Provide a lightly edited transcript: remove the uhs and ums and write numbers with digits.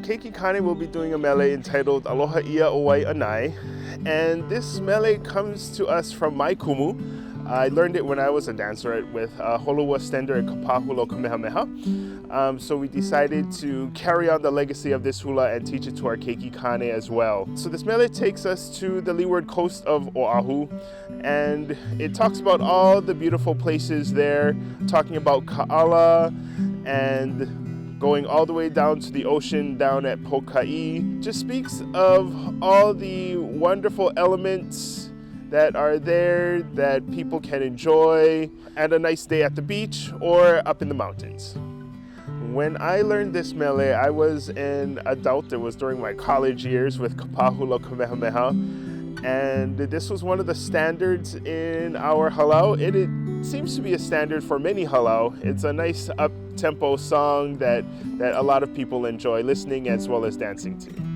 keiki kāne, we'll be doing a mele entitled Aloha O Wai'anae. And this mele comes to us from my kumu. I learned it when I was a dancer with Holua Stender at Kumu Hula. So we decided to carry on the legacy of this hula and teach it to our keiki kāne as well. So this mele takes us to the leeward coast of Oahu, and it talks about all the beautiful places there, talking about Ka'ala and going all the way down to the ocean down at Pokai. Just speaks of all the wonderful elements that are there that people can enjoy and a nice day at the beach or up in the mountains. When I learned this mele, I was an adult. It was during my college years with Kumu Hula and this was one of the standards in our halau. It seems to be a standard for many halau. It's a nice up-tempo song that a lot of people enjoy listening as well as dancing to.